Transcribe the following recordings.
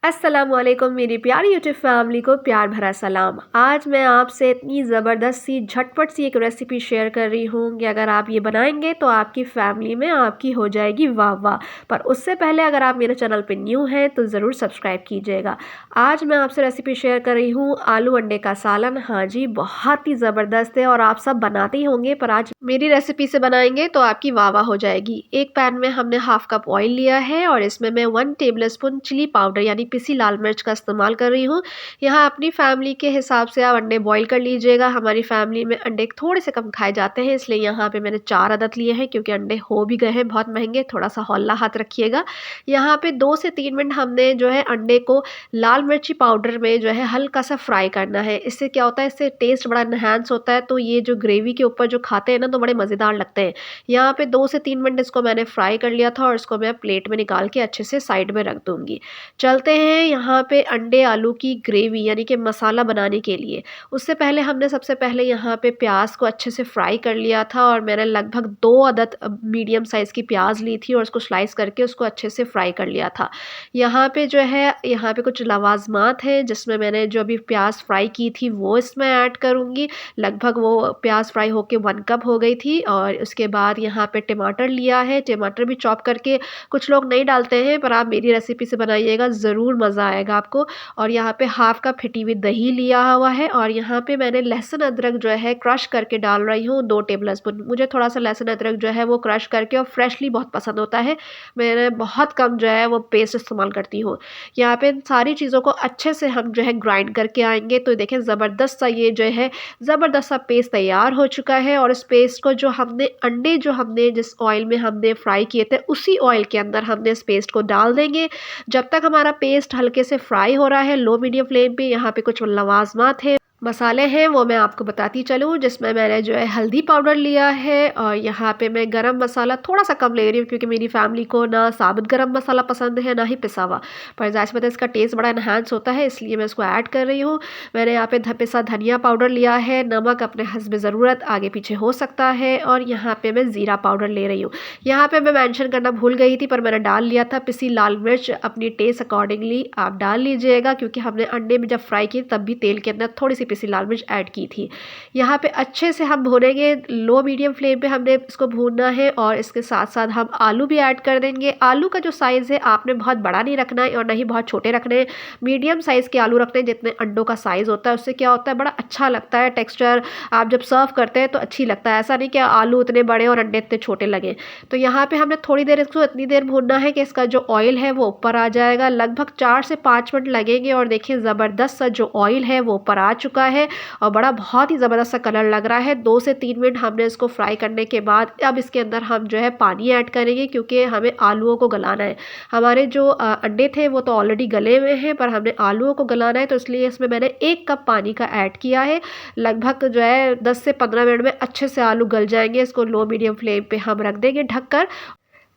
अस्सलामुअलैकुम मेरी प्यारी यूट्यूब फैमिली को प्यार भरा सलाम। आज मैं आपसे इतनी ज़बरदस्त सी झटपट सी एक रेसिपी शेयर कर रही हूँ कि अगर आप ये बनाएंगे तो आपकी फैमिली में आपकी हो जाएगी वाह वाह। पर उससे पहले अगर आप मेरे चैनल पे न्यू हैं तो ज़रूर सब्सक्राइब कीजिएगा। आज मैं आपसे रेसिपी शेयर कर रही हूँ आलू अंडे का सालन। हाँ जी, बहुत ही ज़बरदस्त है और आप सब बनाते ही होंगे, पर आज मेरी रेसिपी से बनाएंगे तो आपकी वाह वाह हो जाएगी। एक पैन में हमने हाफ कप ऑयल लिया है और इसमें मैं 1 टेबल स्पून चिली पाउडर यानी पिसी लाल मिर्च का इस्तेमाल कर रही हूँ। यहाँ अपनी फैमिली के हिसाब से आप अंडे बॉईल कर लीजिएगा। हमारी फैमिली में अंडे थोड़े से कम खाए जाते हैं, इसलिए यहाँ पे मैंने 4 अदद लिए हैं, क्योंकि अंडे हो भी गए हैं बहुत महंगे। थोड़ा सा हौला हाथ रखिएगा। यहाँ पे 2 से 3 मिनट हमने जो है अंडे को लाल मिर्ची पाउडर में जो है हल्का सा फ्राई करना है। इससे क्या होता है, इससे टेस्ट बड़ा इन्हांस होता है। तो ये जो ग्रेवी के ऊपर जो खाते हैं ना, तो बड़े मज़ेदार लगते हैं। यहाँ पे 2 से 3 मिनट इसको मैंने फ्राई कर लिया था और इसको मैं प्लेट में निकाल के अच्छे से साइड में रख दूंगी। चलते हैं यहाँ पे अंडे आलू की ग्रेवी यानी कि मसाला बनाने के लिए। उससे पहले हमने सबसे पहले यहाँ पे प्याज को अच्छे से फ्राई कर लिया था और मैंने लगभग 2 अदद मीडियम साइज़ की प्याज ली थी और उसको स्लाइस करके उसको अच्छे से फ्राई कर लिया था। यहाँ पे जो है यहाँ पे कुछ लवाजमात हैं, जिसमें मैंने जो अभी प्याज फ्राई की थी वो इसमें ऐड करूँगी। लगभग वो प्याज फ्राई होके 1 कप हो गई थी। और उसके बाद यहाँ पे टमाटर लिया है, टमाटर भी चॉप करके। कुछ लोग नहीं डालते हैं, पर आप मेरी रेसिपी से बनाइएगा, ज़रूर मज़ा आएगा आपको। और यहाँ पे हाफ कप फिटी हुई दही लिया हुआ है और यहाँ पे मैंने लहसुन अदरक जो है क्रश करके डाल रही हूँ 2 टेबल स्पून। मुझे थोड़ा सा लहसुन अदरक जो है वो क्रश करके और फ्रेशली बहुत पसंद होता है। मैंने बहुत कम जो है वो पेस्ट इस्तेमाल करती हूँ। यहाँ पे इन सारी चीज़ों को अच्छे से हम जो है ग्राइंड करके आएंगे। तो देखें, ज़बरदस्त सा ये जो है ज़बरदस्त सा पेस्ट तैयार हो चुका है। और इस पेस्ट को जो हमने अंडे जो हमने जिस ऑयल में हमने फ्राई किए थे, उसी ऑयल के अंदर हमने इस पेस्ट को डाल देंगे। जब तक हमारा पेस्ट हल्के से फ्राई हो रहा है लो मीडियम फ्लेम पे, यहाँ पे कुछ लवाजमात है मसाले हैं वो मैं आपको बताती चलूँ। जिसमें मैंने जो है हल्दी पाउडर लिया है और यहाँ पे मैं गरम मसाला थोड़ा सा कम ले रही हूँ, क्योंकि मेरी फैमिली को ना साबुत गरम मसाला पसंद है ना ही पिसा हुआ। पर जाहिर सी बात है, इसका टेस्ट बड़ा इन्हांस होता है, इसलिए मैं इसको ऐड कर रही हूँ। मैंने यहाँ पे पिसा धनिया पाउडर लिया है। नमक अपने हस्ब ज़रूरत आगे पीछे हो सकता है। और यहाँ पे मैं ज़ीरा पाउडर ले रही हूँ। यहाँ पे मैं मेंशन करना भूल गई थी, पर मैंने डाल लिया था। पिसी लाल मिर्च अपनी टेस्ट अकॉर्डिंगली आप डाल लीजिएगा, क्योंकि हमने अंडे में जब फ्राई की तब भी तेल के अंदर थोड़ी सी पिसी लाल मिर्च ऐड की थी। यहाँ पे अच्छे से हम भूनेंगे, लो मीडियम फ्लेम पे हमने इसको भूनना है। और इसके साथ साथ हम आलू भी ऐड कर देंगे। आलू का जो साइज़ है आपने बहुत बड़ा नहीं रखना है और ना ही बहुत छोटे रखने हैं। मीडियम साइज़ के आलू रखने हैं, जितने अंडों का साइज़ होता है। उससे क्या होता है, बड़ा अच्छा लगता है टेक्सचर। आप जब सर्व करते हैं तो अच्छी लगता है। ऐसा नहीं कि आलू इतने बड़े और अंडे इतने छोटे लगे। तो यहाँ पे हमने थोड़ी देर इसको इतनी देर भूनना है कि इसका जो ऑयल है वो ऊपर आ जाएगा। लगभग 4 से 5 मिनट लगेंगे। और देखिए, ज़बरदस्त सा जो ऑयल है वो ऊपर आ चुका है और बहुत ही ज़बरदस्त सा कलर लग रहा है। 2 से 3 मिनट हमने इसको फ्राई करने के बाद अब इसके अंदर हम जो है पानी ऐड करेंगे, क्योंकि हमें आलूओं को गलाना है। हमारे जो अंडे थे वो तो ऑलरेडी गले हुए हैं, पर हमने आलूओं को गलाना है, तो इसलिए इसमें मैंने 1 कप पानी का ऐड किया है। लगभग जो है 10 से 15 मिनट में अच्छे से आलू गल जाएंगे। इसको लो मीडियम फ्लेम पे हम रख देंगे ढककर।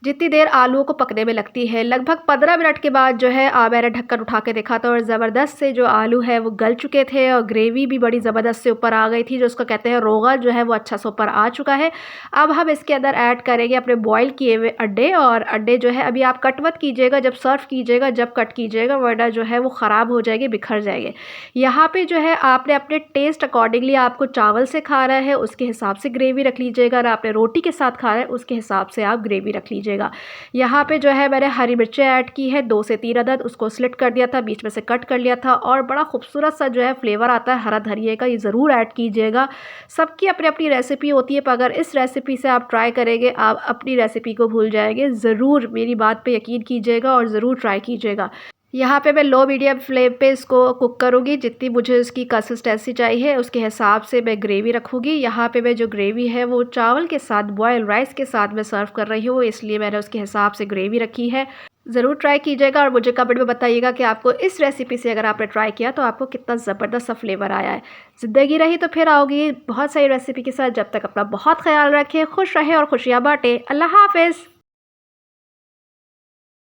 जितनी देर आलूओं को पकने में लगती है, लगभग 15 मिनट के बाद जो है मैंने ढक्कन उठा के देखा था और ज़बरदस्त से जो आलू है वो गल चुके थे और ग्रेवी भी बड़ी ज़बरदस्त से ऊपर आ गई थी। जो उसको कहते हैं रोगा जो है वो अच्छा से ऊपर आ चुका है। अब हम इसके अंदर ऐड करेंगे अपने बॉईल किए हुए अंडे। और अंडे जो है अभी आप कट मत कीजिएगा जब सर्व कीजिएगा, जब कट कीजिएगा, वरना जो है वो ख़राब हो जाएंगे, बिखर जाएंगे। यहाँ पे जो है आपने अपने टेस्ट अकॉर्डिंगली, आपको चावल से खा रहा है उसके हिसाब से ग्रेवी रख लीजिएगा, और आपने रोटी के साथ खा रहा है उसके हिसाब से आप ग्रेवी रख लीजिएगा। यहाँ पे जो है मैंने हरी मिर्चें ऐड की है 2 से 3 अदद। उसको स्लिट कर दिया था, बीच में से कट कर लिया था और बड़ा खूबसूरत सा जो है फ्लेवर आता है हरा धनिये का, ये ज़रूर ऐड कीजिएगा। सबकी अपनी अपनी रेसिपी होती है, पर अगर इस रेसिपी से आप ट्राई करेंगे आप अपनी रेसिपी को भूल जाएंगे। ज़रूर मेरी बात पे यकीन कीजिएगा और ज़रूर ट्राई कीजिएगा। यहाँ पे मैं लो मीडियम फ्लेम पे इसको कुक करूँगी। जितनी मुझे इसकी कंसिस्टेंसी चाहिए उसके हिसाब से मैं ग्रेवी रखूँगी। यहाँ पे मैं जो ग्रेवी है वो चावल के साथ, बॉयल राइस के साथ मैं सर्व कर रही हूँ, इसलिए मैंने उसके हिसाब से ग्रेवी रखी है। ज़रूर ट्राई कीजिएगा और मुझे कमेंट में बताइएगा कि आपको इस रेसिपी से, अगर आपने ट्राई किया तो आपको कितना ज़बरदस्त सा फ्लेवर आया है। ज़िंदगी रही तो फिर आओगी बहुत सारी रेसिपी के साथ। जब तक अपना बहुत ख्याल रखें, खुश रहें और खुशियाँ बांटें। अल्लाह हाफ़िज़।